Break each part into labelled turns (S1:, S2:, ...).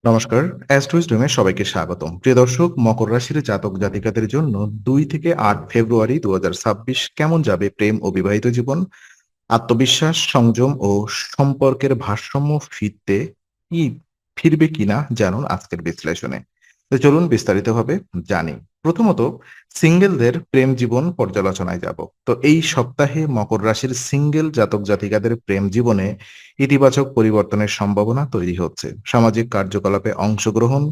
S1: নমস্কার, অ্যাস্ট্রোইজডমে সবাইকে স্বাগতম। প্রিয় দর্শক, মকর রাশির জাতক জাতিকাদের জন্য ২ থেকে ৮ ফেব্রুয়ারি ২০২৬ কেমন যাবে প্রেম ও বিবাহিত জীবন, আত্মবিশ্বাস, সংযম ও সম্পর্কের ভারসাম্য কি ফিরবে কিনা জানুন আজকের বিশ্লেষণে। তো চলুন বিস্তারিতভাবে জানি। প্রথমত সিঙ্গেলদের প্রেম জীবন পর্যালোচনায় যাব। তো এই সপ্তাহে মকর রাশির সিঙ্গেল জাতক জাতিকাদের প্রেম জীবনে ইতিবাচক পরিবর্তনের সম্ভাবনা তৈরি হচ্ছে। সামাজিক কার্যকলাপে অংশগ্রহণ,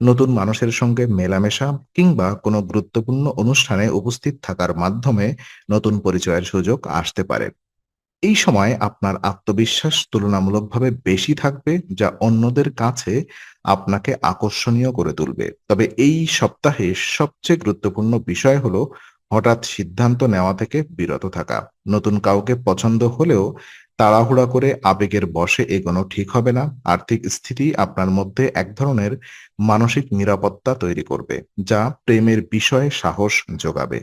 S1: নতুন মানুষের সঙ্গে মেলামেশা কিংবা কোনো গুরুত্বপূর্ণ অনুষ্ঠানে উপস্থিত থাকার মাধ্যমে নতুন পরিচয়ের সুযোগ আসতে পারে। এই সময় আপনার আত্মবিশ্বাস তুলনামূলকভাবে বেশি থাকবে, যা অন্যদের কাছে আপনাকে আকর্ষণীয় করে তুলবে। তবে এই সপ্তাহে সবচেয়ে গুরুত্বপূর্ণ বিষয় হলো হঠাৎ সিদ্ধান্ত নেওয়া থেকে বিরত থাকা। নতুন কাউকে পছন্দ হলেও তাড়াহুড়া করে আবেগের বশে এগোনো ঠিক হবে না। আর্থিক স্থিতি আপনার মধ্যে এক ধরনের মানসিক নিরাপত্তা তৈরি করবে, যা প্রেমের বিষয়ে সাহস যোগাবে।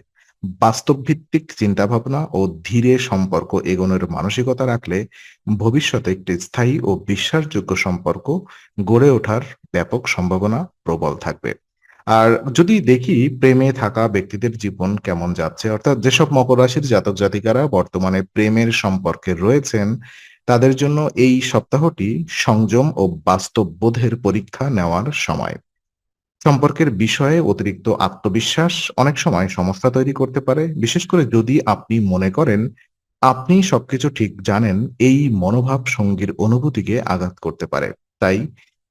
S1: বাস্তবভিত্তিক চিন্তাভাবনা ও ধীরে সম্পর্ক এগোনোর মানসিকতা রাখলে ভবিষ্যতে একটি স্থায়ী ও বিশ্বাসযোগ্য সম্পর্ক গড়ে ওঠার ব্যাপক সম্ভাবনা প্রবল থাকবে। আর যদি দেখি প্রেমে থাকা ব্যক্তিদের জীবন কেমন যাচ্ছে, অর্থাৎ যেসব মকর রাশির জাতক জাতিকারা বর্তমানে প্রেমের সম্পর্কে রয়েছেন, তাদের জন্য এই সপ্তাহটি সংযম ও বাস্তববোধের পরীক্ষা নেওয়ার সময়। সম্পর্কের বিষয়ে অতিরিক্ত আত্মবিশ্বাস অনেক সময় সমস্যা তৈরি করতে পারে, বিশেষ করে যদি আপনি মনে করেন আপনি সবকিছু ঠিক জানেন। এই মনোভাব সঙ্গীর অনুভূতিকে আঘাত করতে পারে। তাই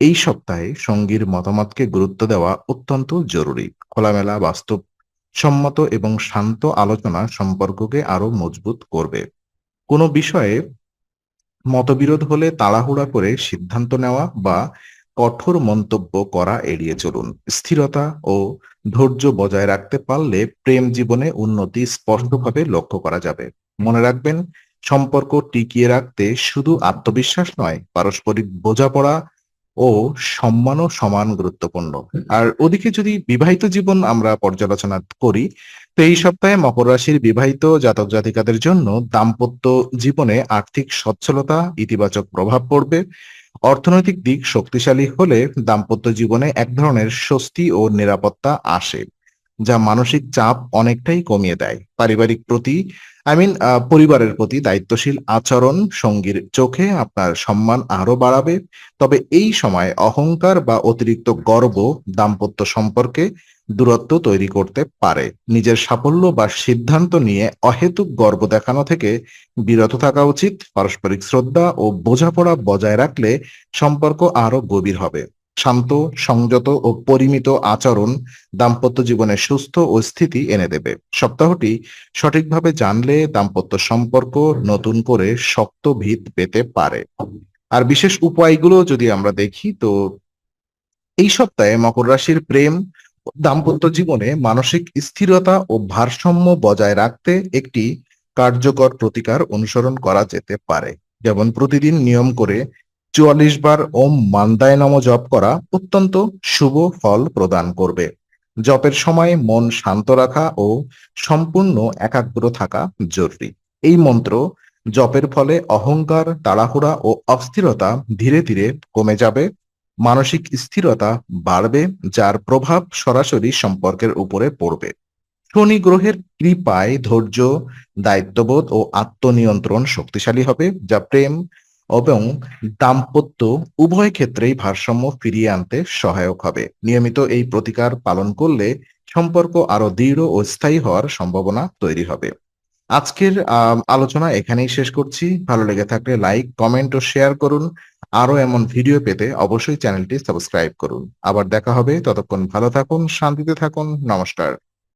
S1: এই সপ্তাহে সঙ্গীর মতামতকে গুরুত্ব দেওয়া অত্যন্ত জরুরি। খোলামেলা, বাস্তবসম্মত এবং শান্ত আলোচনা সম্পর্ককে আরো মজবুত করবে। কোনো বিষয়ে মতবিরোধ হলে তাড়াহুড়া করে সিদ্ধান্ত নেওয়া বা কঠোর মন্তব্য করা এড়িয়ে চলুন। স্থিরতা ও ধৈর্য বজায় রাখতে পারলে প্রেম জীবনে উন্নতি স্পষ্টভাবে লক্ষ্য করা যাবে। মনে রাখবেন, সম্পর্ক টিকিয়ে রাখতে শুধু আত্মবিশ্বাস নয়, পারস্পরিক বোঝাপড়া ও সম্মানও সমান গুরুত্বপূর্ণ। আর ওদিকে যদি বিবাহিত জীবন আমরা পর্যালোচনা করি, তো এই সপ্তাহে মকর রাশির বিবাহিত জাতক জাতিকাদের জন্য দাম্পত্য জীবনে আর্থিক সচ্ছলতা ইতিবাচক প্রভাব পড়বে। অর্থনৈতিক দিক শক্তিশালী হলে দাম্পত্য জীবনে এক ধরনের স্বস্তি ও নিরাপত্তা আসে, যা মানসিক চাপ অনেকটাই কমিয়ে দেয়। পারিবারিক প্রতি পরিবারের প্রতি দায়িত্বশীল আচরণ সঙ্গীর চোখে আপনার সম্মান আরো বাড়াবে। তবে এই সময় অহংকার বা অতিরিক্ত গর্ব দাম্পত্য সম্পর্কে দূরত্ব তৈরি করতে পারে। নিজের সাফল্য বা সিদ্ধান্ত নিয়ে অহেতুক গর্ব দেখানো থেকে বিরত থাকা উচিত। পারস্পরিক শ্রদ্ধা ও বোঝাপড়া বজায় রাখলে সম্পর্ক আরো গভীর হবে। শান্ত, সংযত ও পরিমিত আচরণ দাম্পত্য জীবনে সুস্থ ও স্থিতি এনে দেবে। সপ্তাহটি সঠিকভাবে জানলে দাম্পত্য সম্পর্ক নতুন করে শক্ত ভিত পেতে পারে। আর বিশেষ উপায়গুলো যদি আমরা দেখি, তো এই সপ্তাহে মকর রাশির প্রেম ও দাম্পত্য জীবনে মানসিক স্থিরতা ও ভারসাম্য বজায় রাখতে একটি কার্যকর প্রতিকার অনুসরণ করা যেতে পারে। যেমন প্রতিদিন নিয়ম করে ৪৪ বার ওম মান্দায় নম জপ করা অত্যন্ত শুভ ফল প্রদান করবে। জপের সময় মন শান্ত রাখা ও সম্পূর্ণ একাগ্র থাকা জরুরি। এই মন্ত্র জপের ফলে অহংকার, তাড়াহুড়া ও অস্থিরতা ধীরে ধীরে কমে যাবে। মানসিক স্থিরতা বাড়বে, যার প্রভাব সরাসরি সম্পর্কের উপরে পড়বে। শনি গ্রহের কৃপায় ধৈর্য, দায়িত্ববোধ ও আত্মনিয়ন্ত্রণ শক্তিশালী হবে, যা প্রেম এবং দাম্পত্য উভয় ক্ষেত্রেই ভারসাম্য ফিরিয়ে আনতে সহায়ক হবে। নিয়মিত এই প্রতিকার পালন করলে সম্পর্ক আরো দৃঢ় ও স্থায়ী হওয়ার সম্ভাবনা তৈরি হবে। আজকের আলোচনা এখানেই শেষ করছি। ভালো লেগে থাকলে লাইক, কমেন্ট ও শেয়ার করুন। আরো এমন ভিডিও পেতে অবশ্যই চ্যানেলটি সাবস্ক্রাইব করুন। আবার দেখা হবে, ততক্ষণ ভালো থাকুন, শান্তিতে থাকুন। নমস্কার।